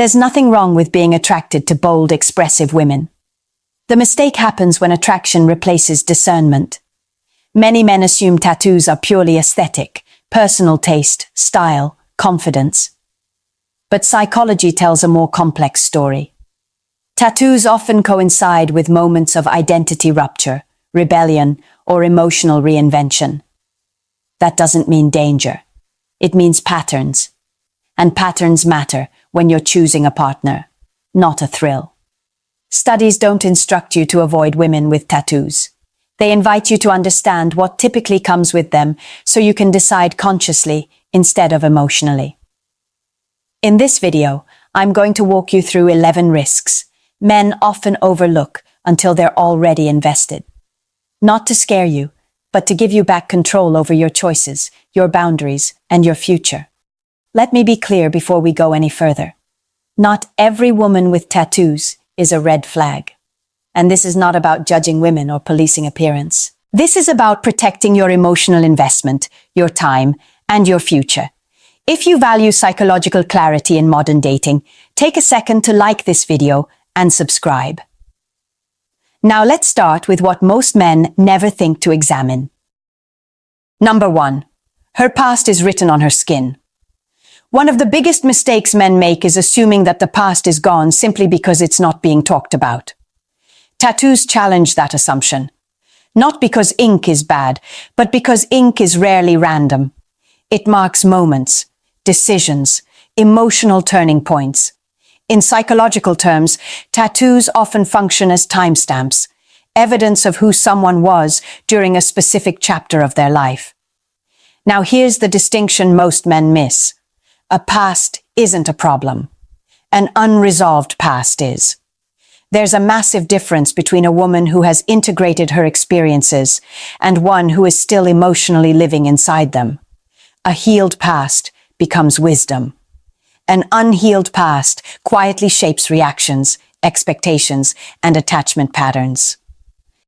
There's nothing wrong with being attracted to bold, expressive women. The mistake happens when attraction replaces discernment. Many men assume tattoos are purely aesthetic, personal taste, style, confidence. But psychology tells a more complex story. Tattoos often coincide with moments of identity rupture, rebellion, or emotional reinvention. That doesn't mean danger. It means patterns. And patterns matter when you're choosing a partner, not a thrill. Studies don't instruct you to avoid women with tattoos. They invite you to understand what typically comes with them so you can decide consciously instead of emotionally. In this video, I'm going to walk you through 11 risks men often overlook until they're already invested. Not to scare you, but to give you back control over your choices, your boundaries, and your future. Let me be clear before we go any further. Not every woman with tattoos is a red flag. And this is not about judging women or policing appearance. This is about protecting your emotional investment, your time, and your future. If you value psychological clarity in modern dating, take a second to like this video and subscribe. Now let's start with what most men never think to examine. Number 1. Her past is written on her skin. One of the biggest mistakes men make is assuming that the past is gone simply because it's not being talked about. Tattoos challenge that assumption. Not because ink is bad, but because ink is rarely random. It marks moments, decisions, emotional turning points. In psychological terms, tattoos often function as timestamps, evidence of who someone was during a specific chapter of their life. Now here's the distinction most men miss. A past isn't a problem. An unresolved past is. There's a massive difference between a woman who has integrated her experiences and one who is still emotionally living inside them. A healed past becomes wisdom. An unhealed past quietly shapes reactions, expectations, and attachment patterns.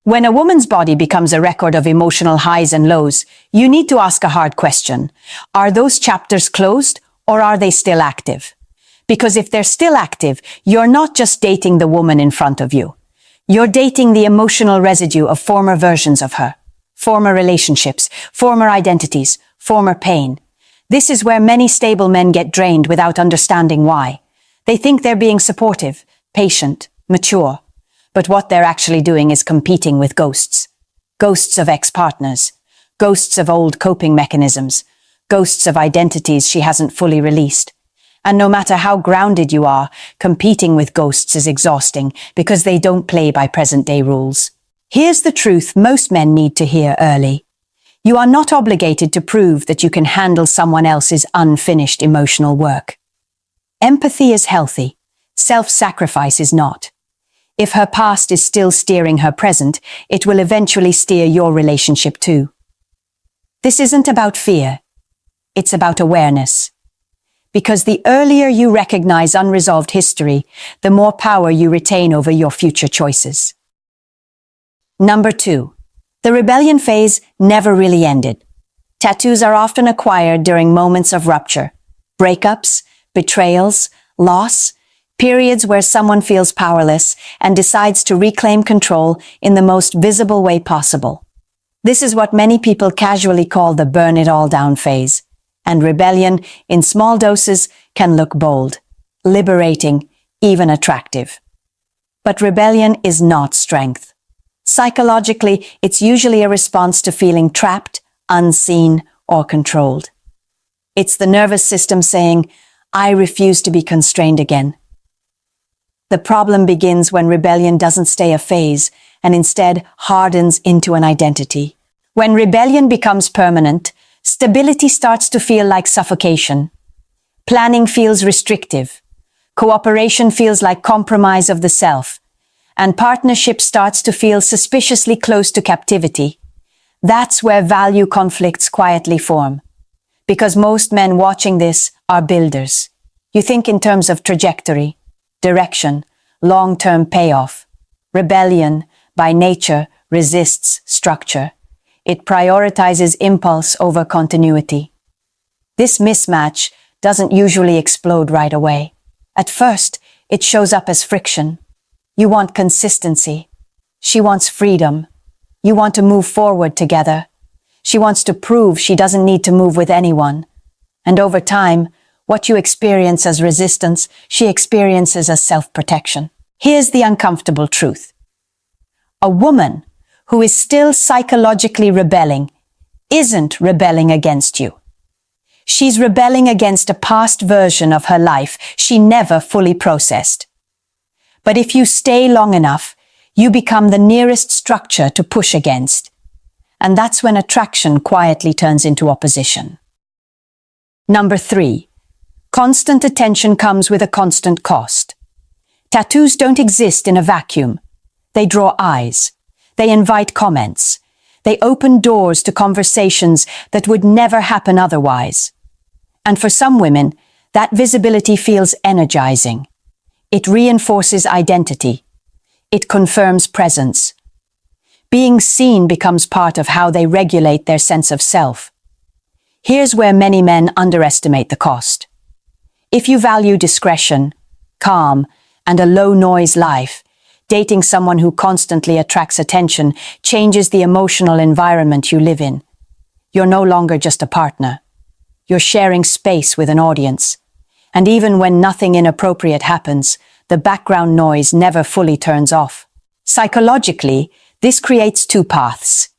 When a woman's body becomes a record of emotional highs and lows, you need to ask a hard question. Are those chapters closed, or are they still active? Because if they're still active, you're not just dating the woman in front of you. You're dating the emotional residue of former versions of her, former relationships, former identities, former pain. This is where many stable men get drained without understanding why. They think they're being supportive, patient, mature. But what they're actually doing is competing with ghosts. Ghosts of ex-partners. Ghosts of old coping mechanisms. Ghosts of identities she hasn't fully released. And no matter how grounded you are, competing with ghosts is exhausting because they don't play by present-day rules. Here's the truth most men need to hear early. You are not obligated to prove that you can handle someone else's unfinished emotional work. Empathy is healthy. Self-sacrifice is not. If her past is still steering her present, it will eventually steer your relationship too. This isn't about fear. It's about awareness. Because the earlier you recognize unresolved history, the more power you retain over your future choices. Number 2. The rebellion phase never really ended. Tattoos are often acquired during moments of rupture, breakups, betrayals, loss, periods where someone feels powerless and decides to reclaim control in the most visible way possible. This is what many people casually call the burn it all down phase. And rebellion, in small doses, can look bold, liberating, even attractive. But rebellion is not strength. Psychologically, it's usually a response to feeling trapped, unseen, or controlled. It's the nervous system saying, I refuse to be constrained again. The problem begins when rebellion doesn't stay a phase and instead hardens into an identity. When rebellion becomes permanent, stability starts to feel like suffocation. Planning feels restrictive. Cooperation feels like compromise of the self. And partnership starts to feel suspiciously close to captivity. That's where value conflicts quietly form. Because most men watching this are builders. You think in terms of trajectory, direction, long-term payoff. Rebellion, by nature, resists structure. It prioritizes impulse over continuity. This mismatch doesn't usually explode right away. At first, it shows up as friction. You want consistency. She wants freedom. You want to move forward together. She wants to prove she doesn't need to move with anyone. And over time, what you experience as resistance, she experiences as self-protection. Here's the uncomfortable truth. A woman who is still psychologically rebelling isn't rebelling against you. She's rebelling against a past version of her life she never fully processed. But if you stay long enough, you become the nearest structure to push against. And that's when attraction quietly turns into opposition. Number 3. Constant attention comes with a constant cost. Tattoos don't exist in a vacuum. They draw eyes. They invite comments. They open doors to conversations that would never happen otherwise. And for some women, that visibility feels energizing. It reinforces identity. It confirms presence. Being seen becomes part of how they regulate their sense of self. Here's where many men underestimate the cost. If you value discretion, calm, and a low-noise life, dating someone who constantly attracts attention changes the emotional environment you live in. You're no longer just a partner. You're sharing space with an audience. And even when nothing inappropriate happens, the background noise never fully turns off. Psychologically, this creates two paths.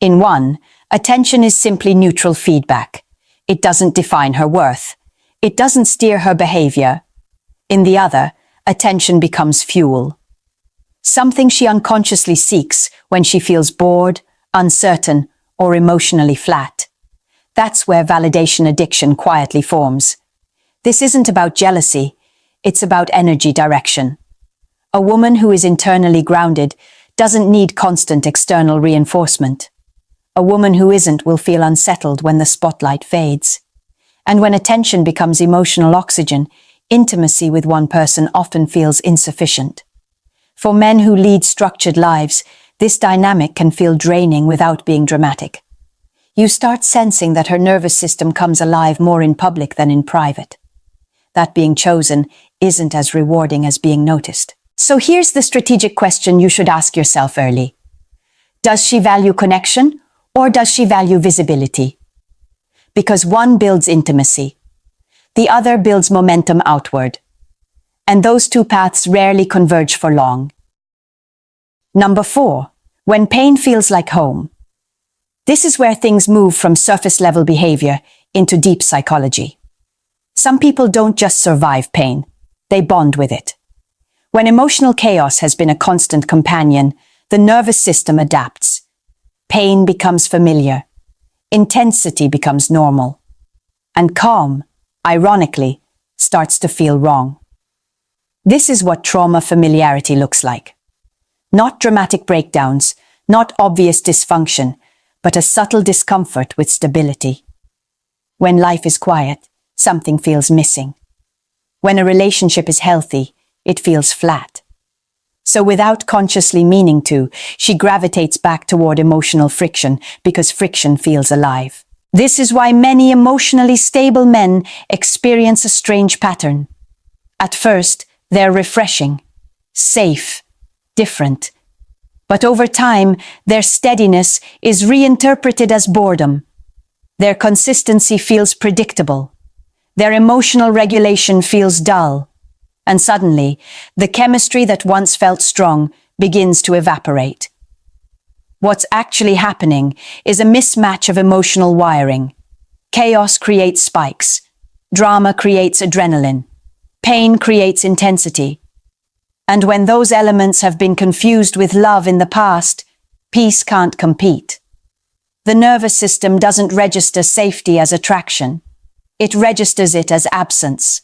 In one, attention is simply neutral feedback. It doesn't define her worth. It doesn't steer her behavior. In the other, attention becomes fuel. Something she unconsciously seeks when she feels bored, uncertain, or emotionally flat. That's where validation addiction quietly forms. This isn't about jealousy, it's about energy direction. A woman who is internally grounded doesn't need constant external reinforcement. A woman who isn't will feel unsettled when the spotlight fades. And when attention becomes emotional oxygen, intimacy with one person often feels insufficient. For men who lead structured lives, this dynamic can feel draining without being dramatic. You start sensing that her nervous system comes alive more in public than in private. That being chosen isn't as rewarding as being noticed. So here's the strategic question you should ask yourself early. Does she value connection, or does she value visibility? Because one builds intimacy. The other builds momentum outward. And those two paths rarely converge for long. Number 4. When pain feels like home. This is where things move from surface-level behavior into deep psychology. Some people don't just survive pain, they bond with it. When emotional chaos has been a constant companion, the nervous system adapts. Pain becomes familiar. Intensity becomes normal. And calm, ironically, starts to feel wrong. This is what trauma familiarity looks like. Not dramatic breakdowns, not obvious dysfunction, but a subtle discomfort with stability. When life is quiet, something feels missing. When a relationship is healthy, it feels flat. So without consciously meaning to, she gravitates back toward emotional friction because friction feels alive. This is why many emotionally stable men experience a strange pattern. At first, they're refreshing, safe, different. But over time, their steadiness is reinterpreted as boredom. Their consistency feels predictable. Their emotional regulation feels dull. And suddenly, the chemistry that once felt strong begins to evaporate. What's actually happening is a mismatch of emotional wiring. Chaos creates spikes. Drama creates adrenaline. Pain creates intensity. And when those elements have been confused with love in the past, peace can't compete. The nervous system doesn't register safety as attraction. It registers it as absence.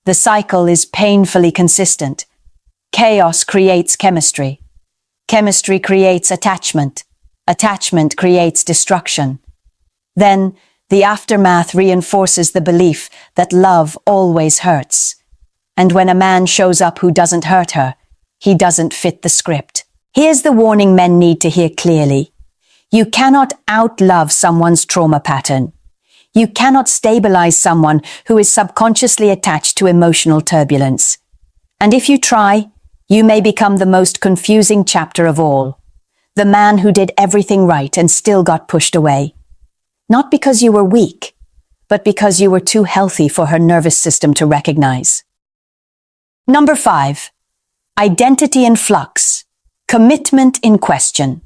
The cycle is painfully consistent. Chaos creates chemistry. Chemistry creates attachment. Attachment creates destruction. Then, the aftermath reinforces the belief that love always hurts. And when a man shows up who doesn't hurt her, he doesn't fit the script. Here's the warning men need to hear clearly. You cannot outlove someone's trauma pattern. You cannot stabilize someone who is subconsciously attached to emotional turbulence. And if you try, you may become the most confusing chapter of all. The man who did everything right and still got pushed away. Not because you were weak, but because you were too healthy for her nervous system to recognize. Number 5. Identity in flux. Commitment in question.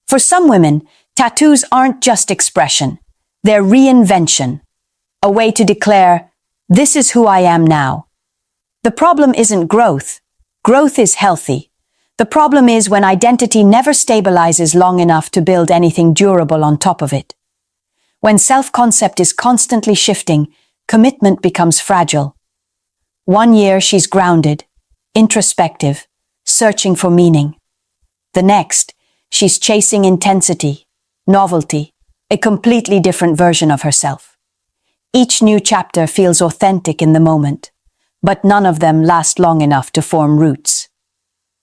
For some women, tattoos aren't just expression. They're reinvention. A way to declare, this is who I am now. The problem isn't growth. Growth is healthy. The problem is when identity never stabilizes long enough to build anything durable on top of it. When self-concept is constantly shifting, commitment becomes fragile. 1 year she's grounded, introspective, searching for meaning. The next, she's chasing intensity, novelty, a completely different version of herself. Each new chapter feels authentic in the moment, but none of them last long enough to form roots.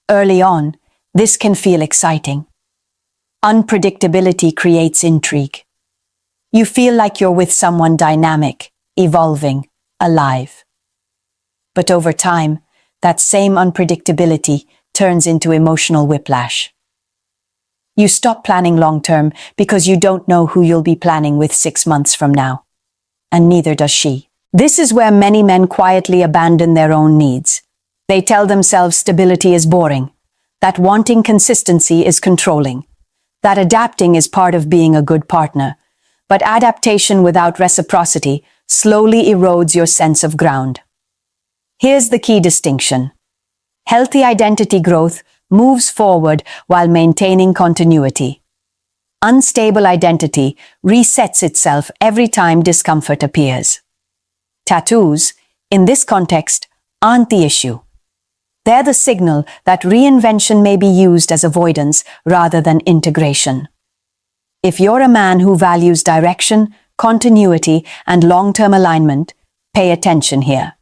Early on, this can feel exciting. Unpredictability creates intrigue. You feel like you're with someone dynamic, evolving, alive. But over time, that same unpredictability turns into emotional whiplash. You stop planning long-term because you don't know who you'll be planning with 6 months from now. And neither does she. This is where many men quietly abandon their own needs. They tell themselves stability is boring, that wanting consistency is controlling, that adapting is part of being a good partner. But adaptation without reciprocity slowly erodes your sense of ground. Here's the key distinction. Healthy identity growth moves forward while maintaining continuity. Unstable identity resets itself every time discomfort appears. Tattoos, in this context, aren't the issue. They're the signal that reinvention may be used as avoidance rather than integration. If you're a man who values direction, continuity, and long-term alignment, pay attention here.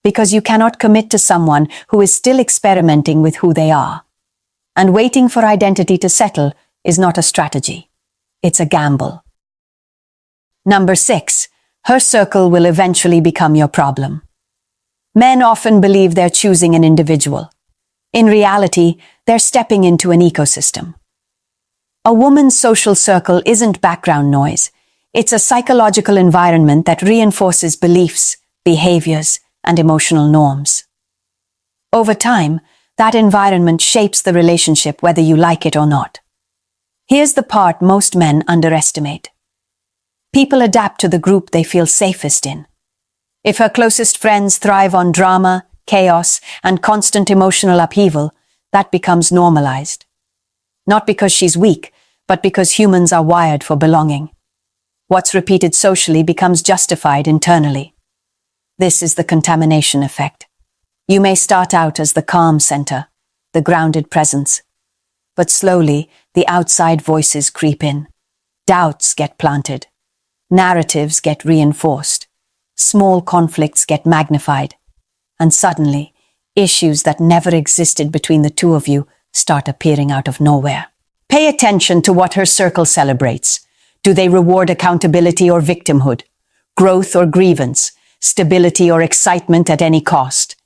Because you cannot commit to someone who is still experimenting with who they are. And waiting for identity to settle is not a strategy. It's a gamble. Number 6. Her circle will eventually become your problem. Men often believe they're choosing an individual. In reality, they're stepping into an ecosystem. A woman's social circle isn't background noise. It's a psychological environment that reinforces beliefs, behaviors, and emotional norms. Over time, that environment shapes the relationship whether you like it or not. Here's the part most men underestimate. People adapt to the group they feel safest in. If her closest friends thrive on drama, chaos, and constant emotional upheaval, that becomes normalized. Not because she's weak, but because humans are wired for belonging. What's repeated socially becomes justified internally. This is the contamination effect. You may start out as the calm center, the grounded presence. But slowly, the outside voices creep in. Doubts get planted. Narratives get reinforced. Small conflicts get magnified. And suddenly, issues that never existed between the two of you start appearing out of nowhere. Pay attention to what her circle celebrates. Do they reward accountability or victimhood? Growth or grievance? Stability or excitement at any cost?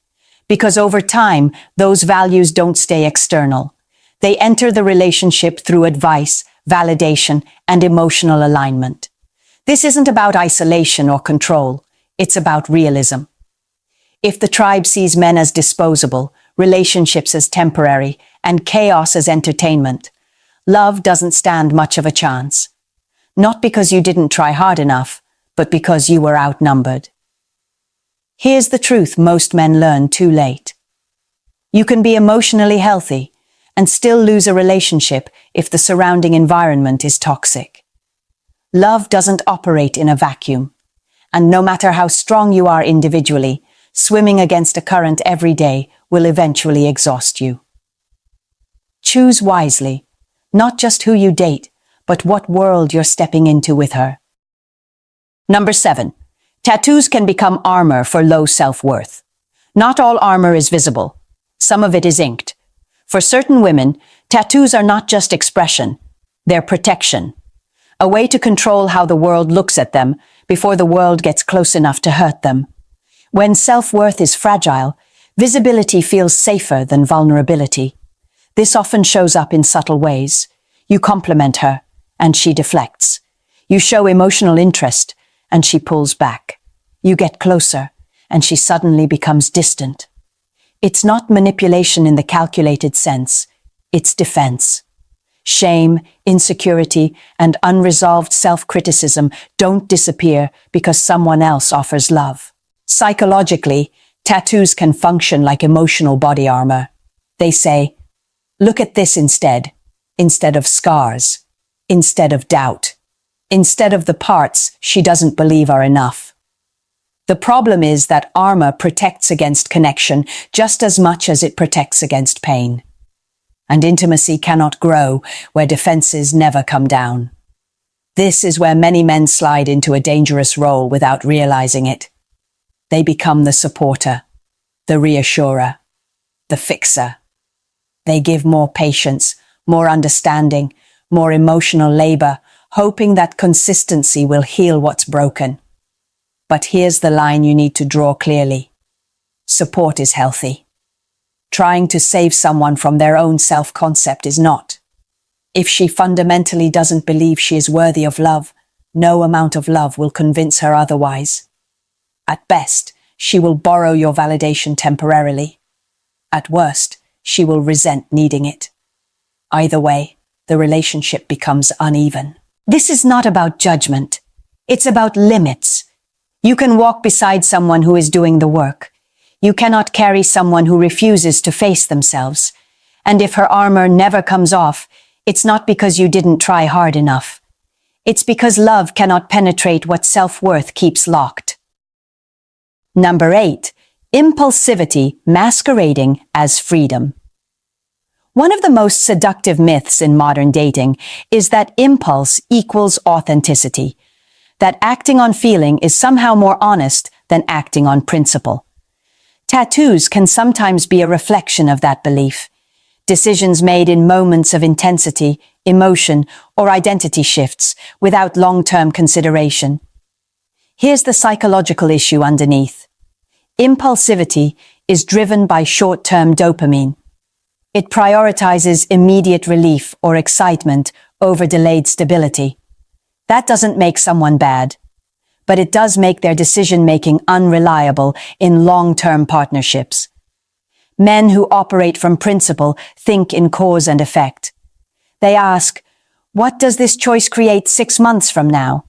Because over time, those values don't stay external. They enter the relationship through advice, validation, and emotional alignment. This isn't about isolation or control. It's about realism. If the tribe sees men as disposable, relationships as temporary, and chaos as entertainment, love doesn't stand much of a chance. Not because you didn't try hard enough, but because you were outnumbered. Here's the truth most men learn too late. You can be emotionally healthy and still lose a relationship if the surrounding environment is toxic. Love doesn't operate in a vacuum, and no matter how strong you are individually, swimming against a current every day will eventually exhaust you. Choose wisely, not just who you date, but what world you're stepping into with her. Number 7. Tattoos can become armor for low self-worth. Not all armor is visible. Some of it is inked. For certain women, tattoos are not just expression, they're protection. a way to control how the world looks at them before the world gets close enough to hurt them. When self-worth is fragile, visibility feels safer than vulnerability. This often shows up in subtle ways. You compliment her, and she deflects. You show emotional interest, and she pulls back. You get closer, and she suddenly becomes distant. It's not manipulation in the calculated sense, it's defense. Shame, insecurity, and unresolved self-criticism don't disappear because someone else offers love. Psychologically, tattoos can function like emotional body armor. They say, look at this instead of scars, instead of doubt, instead of the parts she doesn't believe are enough. The problem is that armor protects against connection just as much as it protects against pain. And intimacy cannot grow where defenses never come down. This is where many men slide into a dangerous role without realizing it. They become the supporter, the reassurer, the fixer. They give more patience, more understanding, more emotional labor, hoping that consistency will heal what's broken. But here's the line you need to draw clearly. Support is healthy. Trying to save someone from their own self-concept is not. If she fundamentally doesn't believe she is worthy of love, no amount of love will convince her otherwise. At best, she will borrow your validation temporarily. At worst, she will resent needing it. Either way, the relationship becomes uneven. This is not about judgment. It's about limits. You can walk beside someone who is doing the work. You cannot carry someone who refuses to face themselves. And if her armor never comes off, it's not because you didn't try hard enough. It's because love cannot penetrate what self-worth keeps locked. Number 8. Impulsivity masquerading as freedom. One of the most seductive myths in modern dating is that impulse equals authenticity, that acting on feeling is somehow more honest than acting on principle. Tattoos can sometimes be a reflection of that belief. Decisions made in moments of intensity, emotion, or identity shifts without long-term consideration. Here's the psychological issue underneath. Impulsivity is driven by short-term dopamine. It prioritizes immediate relief or excitement over delayed stability. That doesn't make someone bad, but it does make their decision-making unreliable in long-term partnerships. Men who operate from principle think in cause and effect. They ask, what does this choice create 6 months from now?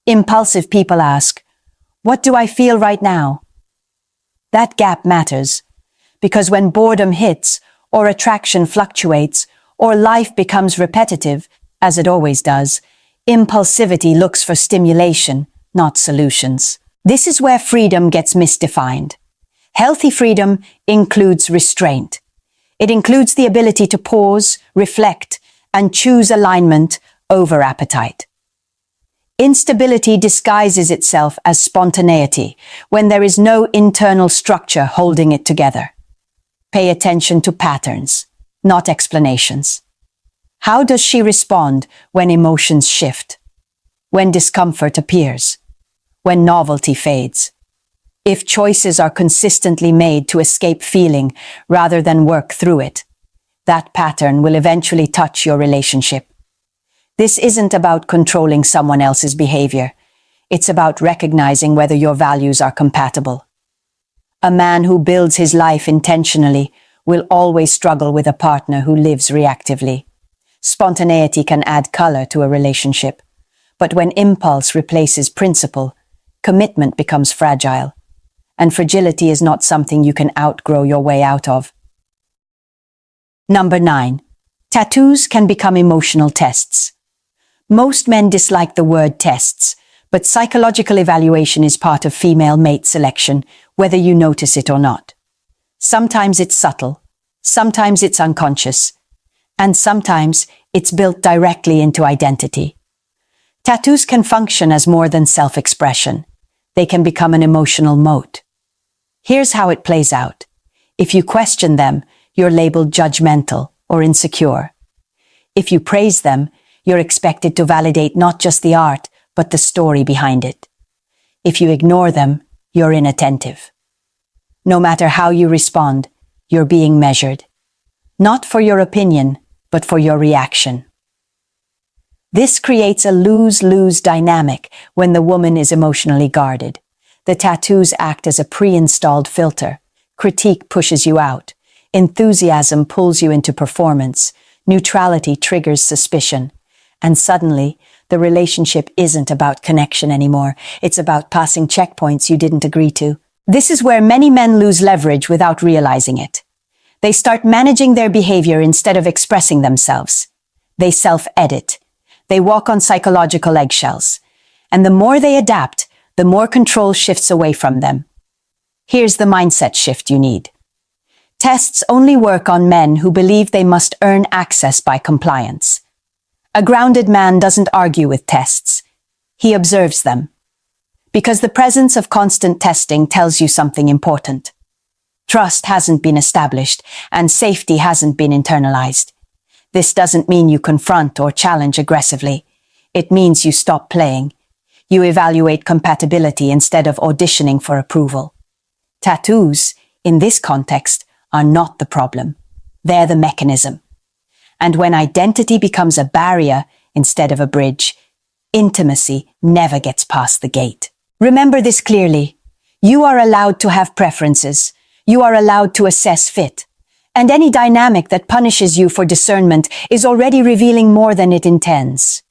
Impulsive people ask, what do I feel right now? That gap matters, because when boredom hits, or attraction fluctuates, or life becomes repetitive, as it always does, impulsivity looks for stimulation, not solutions. This is where freedom gets misdefined. Healthy freedom includes restraint. It includes the ability to pause, reflect, and choose alignment over appetite. Instability disguises itself as spontaneity when there is no internal structure holding it together. Pay attention to patterns, not explanations. How does she respond when emotions shift? When discomfort appears? When novelty fades? If choices are consistently made to escape feeling rather than work through it, that pattern will eventually touch your relationship. This isn't about controlling someone else's behavior. It's about recognizing whether your values are compatible. A man who builds his life intentionally will always struggle with a partner who lives reactively. Spontaneity can add color to a relationship, but when impulse replaces principle, commitment becomes fragile. And fragility is not something you can outgrow your way out of. Number 9. Tattoos can become emotional tests. Most men dislike the word tests, but psychological evaluation is part of female mate selection, whether you notice it or not. Sometimes it's subtle, sometimes it's unconscious, and sometimes it's built directly into identity. Tattoos can function as more than self-expression. They can become an emotional moat. Here's how it plays out. If you question them, you're labeled judgmental or insecure. If you praise them, You're expected to validate not just the art, but the story behind it. If you ignore them, you're inattentive. No matter how you respond, you're being measured. Not for your opinion, but for your reaction. This creates a lose-lose dynamic when the woman is emotionally guarded. The tattoos act as a pre-installed filter. Critique pushes you out. Enthusiasm pulls you into performance. Neutrality triggers suspicion. And suddenly, the relationship isn't about connection anymore. It's about passing checkpoints you didn't agree to. This is where many men lose leverage without realizing it. They start managing their behavior instead of expressing themselves. They self-edit. They walk on psychological eggshells. And the more they adapt, the more control shifts away from them. Here's the mindset shift you need. Tests only work on men who believe they must earn access by compliance. A grounded man doesn't argue with tests. He observes them. Because the presence of constant testing tells you something important. Trust hasn't been established, and safety hasn't been internalized. This doesn't mean you confront or challenge aggressively. It means you stop playing. You evaluate compatibility instead of auditioning for approval. Tattoos, in this context, are not the problem. They're the mechanism. And when identity becomes a barrier instead of a bridge, intimacy never gets past the gate. Remember this clearly. You are allowed to have preferences. You are allowed to assess fit. And any dynamic that punishes you for discernment is already revealing more than it intends.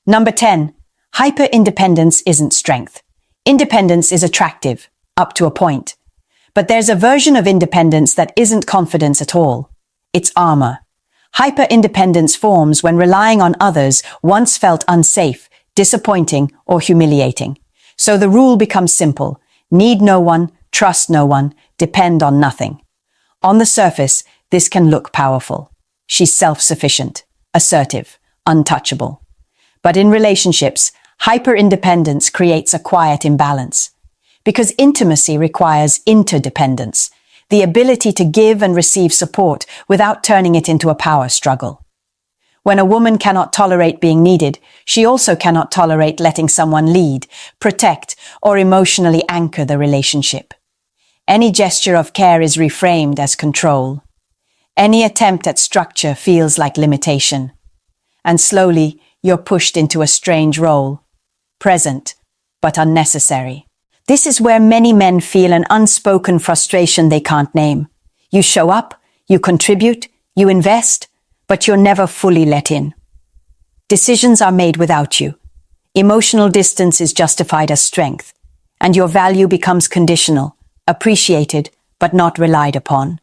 Number 10. Hyper-independence isn't strength. Independence is attractive, up to a point. But there's a version of independence that isn't confidence at all. It's armor. Hyper-independence forms when relying on others once felt unsafe, disappointing, or humiliating. So the rule becomes simple. Need no one, trust no one, depend on nothing. On the surface, this can look powerful. She's self-sufficient, assertive, untouchable. But in relationships, hyper-independence creates a quiet imbalance. Because intimacy requires interdependence, the ability to give and receive support without turning it into a power struggle. When a woman cannot tolerate being needed, she also cannot tolerate letting someone lead, protect, or emotionally anchor the relationship. Any gesture of care is reframed as control. Any attempt at structure feels like limitation. And slowly, you're pushed into a strange role. Present, but unnecessary. This is where many men feel an unspoken frustration they can't name. You show up, you contribute, you invest, but you're never fully let in. Decisions are made without you. Emotional distance is justified as strength, and your value becomes conditional, appreciated, but not relied upon.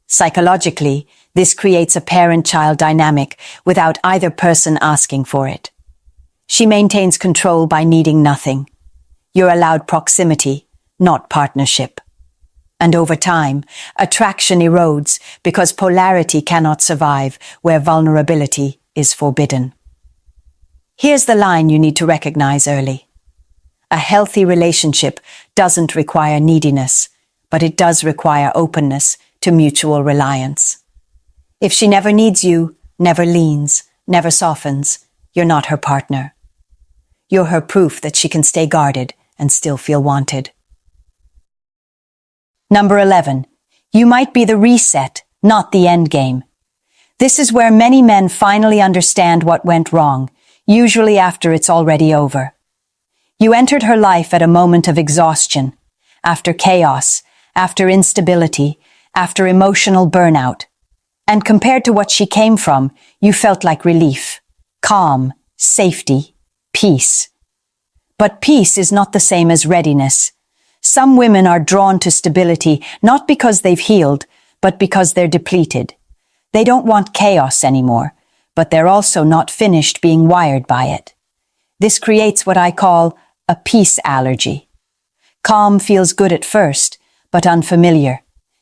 Psychologically, this creates a parent-child dynamic without either person asking for it. She maintains control by needing nothing. You're allowed proximity, not partnership. And over time, attraction erodes because polarity cannot survive where vulnerability is forbidden. Here's the line you need to recognize early. A healthy relationship doesn't require neediness, but it does require openness to mutual reliance. If she never needs you, never leans, never softens, you're not her partner. You're her proof that she can stay guarded and still feel wanted. Number 11. You might be the reset, not the end game. This is where many men finally understand what went wrong, usually after it's already over. You entered her life at a moment of exhaustion, after chaos, after instability, after emotional burnout. And compared to what she came from, you felt like relief, calm, safety, peace. But peace is not the same as readiness. Some women are drawn to stability not because they've healed, but because they're depleted. They don't want chaos anymore, but they're also not finished being wired by it. This creates what I call a peace allergy. Calm feels good at first, but unfamiliar.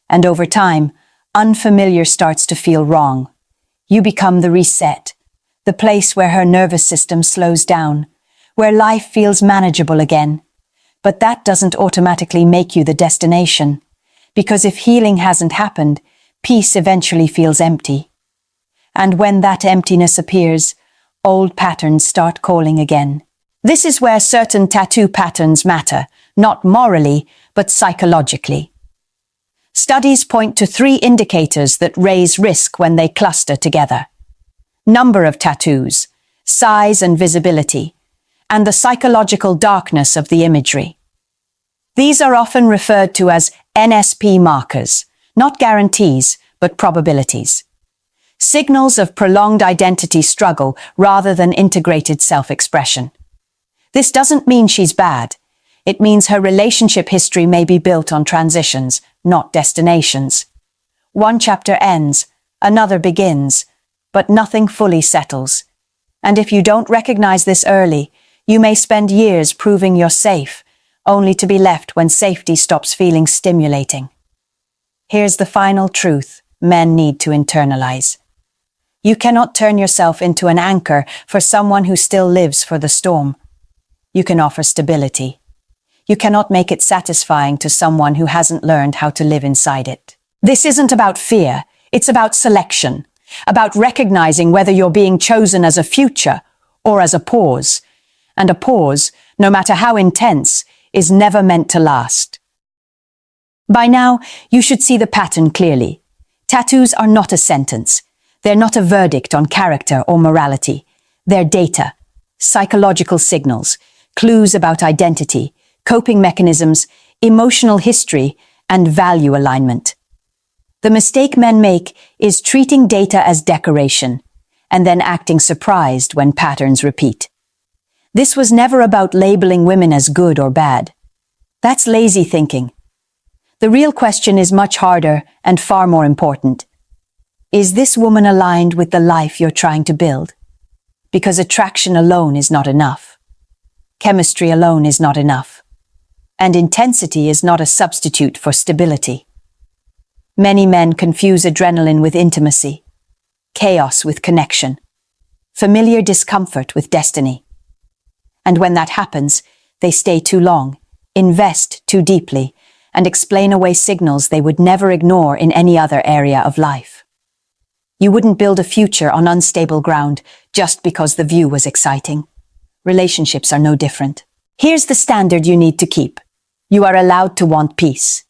And over time, unfamiliar starts to feel wrong. You become the reset, the place where her nervous system slows down, where life feels manageable again. But that doesn't automatically make you the destination, because if healing hasn't happened, peace eventually feels empty. And when that emptiness appears, old patterns start calling again. This is where certain tattoo patterns matter, not morally, but psychologically. Studies point to 3 indicators that raise risk when they cluster together: number of tattoos, size and visibility, and the psychological darkness of the imagery. These are often referred to as NSP markers, not guarantees, but probabilities. Signals of prolonged identity struggle rather than integrated self-expression. This doesn't mean she's bad. It means her relationship history may be built on transitions, not destinations. One chapter ends, another begins, but nothing fully settles. And if you don't recognize this early, you may spend years proving you're safe, only to be left when safety stops feeling stimulating. Here's the final truth men need to internalize. You cannot turn yourself into an anchor for someone who still lives for the storm. You can offer stability. You cannot make it satisfying to someone who hasn't learned how to live inside it. This isn't about fear, it's about selection, about recognizing whether you're being chosen as a future or as a pause. And a pause, no matter how intense, is never meant to last. By now, you should see the pattern clearly. Tattoos are not a sentence. They're not a verdict on character or morality. They're data, psychological signals, clues about identity, coping mechanisms, emotional history, and value alignment. The mistake men make is treating data as decoration, and then acting surprised when patterns repeat. This was never about labeling women as good or bad. That's lazy thinking. The real question is much harder and far more important. Is this woman aligned with the life you're trying to build? Because attraction alone is not enough. Chemistry alone is not enough. And intensity is not a substitute for stability. Many men confuse adrenaline with intimacy, chaos with connection, familiar discomfort with destiny. And when that happens, they stay too long, invest too deeply, and explain away signals they would never ignore in any other area of life. You wouldn't build a future on unstable ground just because the view was exciting. Relationships are no different. Here's the standard you need to keep. You are allowed to want peace.